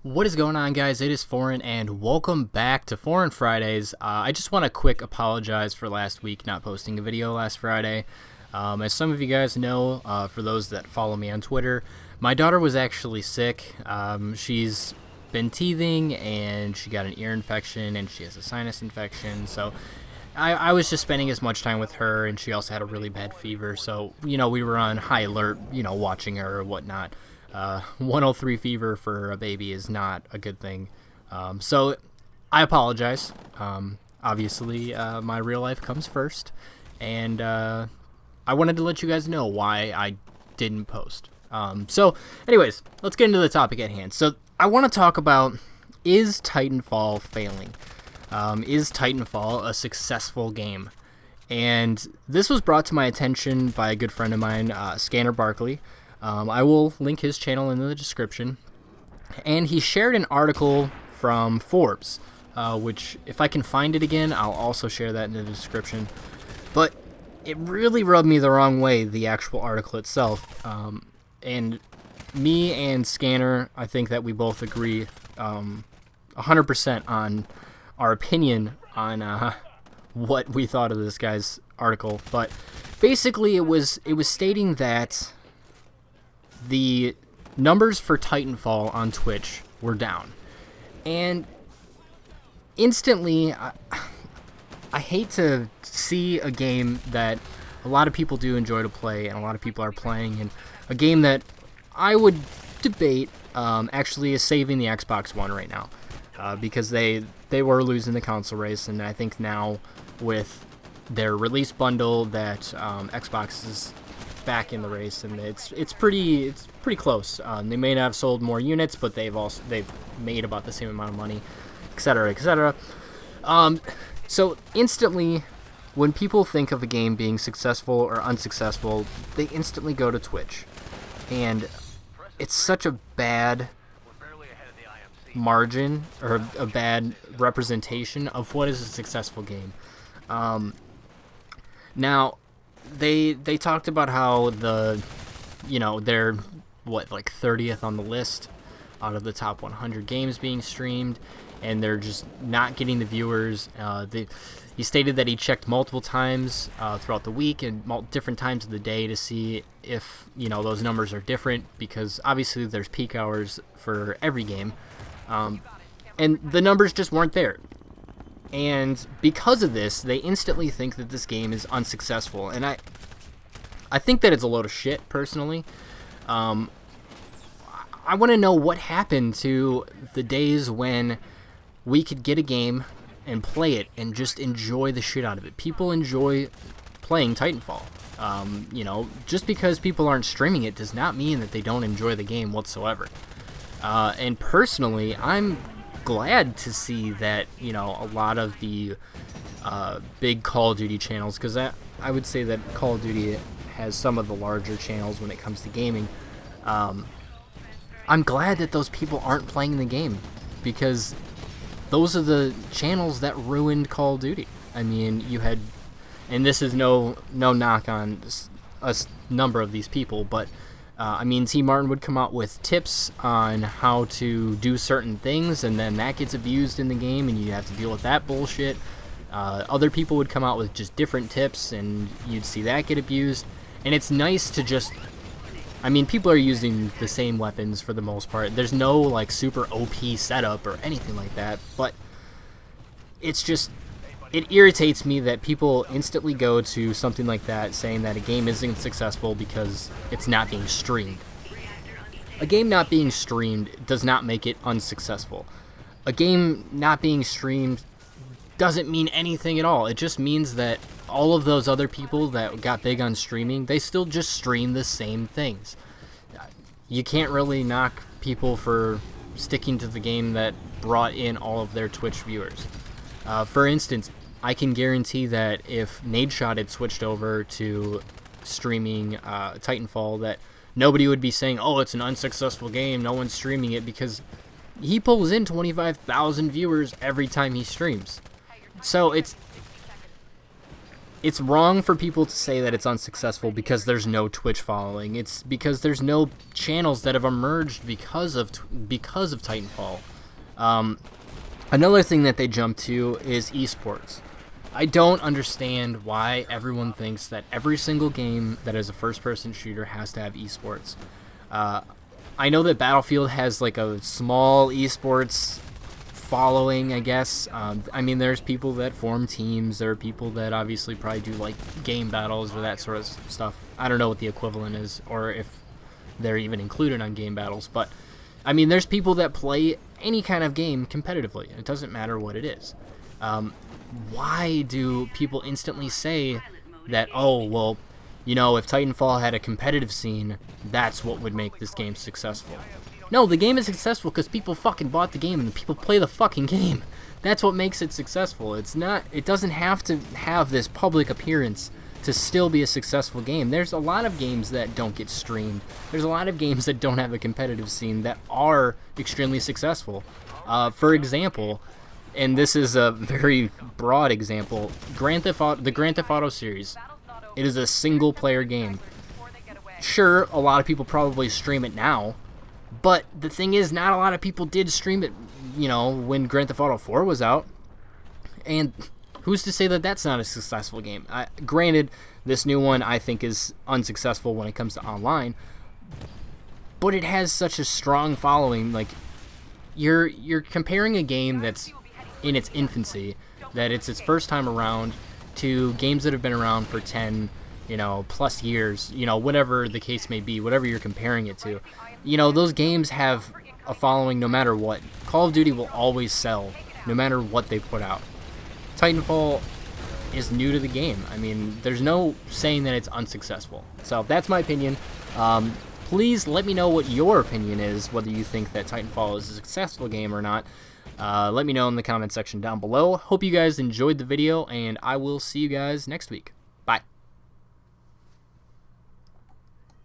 What is going on, guys? It is Foreign, and welcome back to Foreign Fridays. I just want to quick apologize for last week not posting a video last Friday. As some of you guys know, for those that follow me on Twitter, my daughter was actually sick. She's been teething, and she got an ear infection, and she has a sinus infection, so I was just spending as much time with her, and she also had a really bad fever, so, we were on high alert, watching her or whatnot. 103 fever for a baby is not a good thing. So I apologize. Obviously, my real life comes first, and I wanted to let you guys know why I didn't post. So anyways, let's get into the topic at hand. So I want to talk about, is Titanfall failing? Is Titanfall a successful game? And this was brought to my attention by a good friend of mine, Scanner Barkley. I will link his channel in the description. And he shared an article from Forbes, which, if I can find it again, I'll also share that in the description. But it really rubbed me the wrong way, the actual article itself. And me and Scanner, I think that we both agree 100% on our opinion on what we thought of this guy's article. But basically, it was stating that the numbers for Titanfall on Twitch were down. And instantly, I hate to see a game that a lot of people do enjoy to play and a lot of people are playing, and a game that I would debate actually is saving the Xbox One right now, because they were losing the console race, and I think now with their release bundle that Xbox is back in the race, and it's pretty close. They may not have sold more units, but they've made about the same amount of money, etc., etc. So instantly, when people think of a game being successful or unsuccessful, they instantly go to Twitch, and it's such a bad margin or a bad representation of what is a successful game. Now, they talked about how they're 30th on the list out of the top 100 games being streamed, and they're just not getting the viewers. He stated that he checked multiple times throughout the week and different times of the day to see if those numbers are different, because obviously there's peak hours for every game, and the numbers just weren't there. And because of this, they instantly think that this game is unsuccessful, and I think that it's a load of shit, personally. I want to know what happened to the days when we could get a game and play it and just enjoy the shit out of it. People enjoy playing Titanfall. Just because people aren't streaming it does not mean that they don't enjoy the game whatsoever. And personally, I'm glad to see that a lot of the big Call of Duty channels, because I would say that Call of Duty has some of the larger channels when it comes to gaming. I'm glad that those people aren't playing the game, because those are the channels that ruined Call of Duty. I mean, you had, and this is no knock on a number of these people, but T. Martin would come out with tips on how to do certain things, and then that gets abused in the game, and you have to deal with that bullshit. Other people would come out with just different tips, and you'd see that get abused. And it's nice to just, people are using the same weapons for the most part. There's no, super OP setup or anything like that, but it's just, it irritates me that people instantly go to something like that, saying that a game isn't successful because it's not being streamed. A game not being streamed does not make it unsuccessful. A game not being streamed doesn't mean anything at all. It just means that all of those other people that got big on streaming, they still just stream the same things. You can't really knock people for sticking to the game that brought in all of their Twitch viewers. For instance, I can guarantee that if Nadeshot had switched over to streaming Titanfall, that nobody would be saying, oh, it's an unsuccessful game, no one's streaming it, because he pulls in 25,000 viewers every time he streams. So it's it's wrong for people to say that it's unsuccessful because there's no Twitch following. It's because there's no channels that have emerged because of Titanfall. Another thing that they jump to is esports. I don't understand why everyone thinks that every single game that is a first-person shooter has to have esports. I know that Battlefield has like a small esports following, I guess. I mean, there's people that form teams. There are people that obviously probably do like game battles or that sort of stuff. I don't know what the equivalent is, or if they're even included on game battles. But I mean, there's people that play any kind of game competitively. It doesn't matter what it is. Why do people instantly say that, oh, well, you know, if Titanfall had a competitive scene, that's what would make this game successful? No, the game is successful because people fucking bought the game and people play the fucking game. That's what makes it successful. It doesn't have to have this public appearance to still be a successful game. There's a lot of games that don't get streamed. There's a lot of games that don't have a competitive scene that are extremely successful. For example, and this is a very broad example, the Grand Theft Auto series. It is a single-player game. Sure, a lot of people probably stream it now, but the thing is, not a lot of people did stream it, you know, when Grand Theft Auto 4 was out. And who's to say that that's not a successful game? Granted, this new one I think is unsuccessful when it comes to online, but it has such a strong following. Like, you're comparing a game that's in its infancy, that it's its first time around, to games that have been around for 10, you know, plus years, you know, whatever the case may be, whatever you're comparing it to. You know, those games have a following no matter what. Call of Duty will always sell no matter what they put out. Titanfall is new to the game. I mean, there's no saying that it's unsuccessful. So that's my opinion. Please let me know what your opinion is, whether you think that Titanfall is a successful game or not. Let me know in the comment section down below. Hope you guys enjoyed the video, and I will see you guys next week. Bye.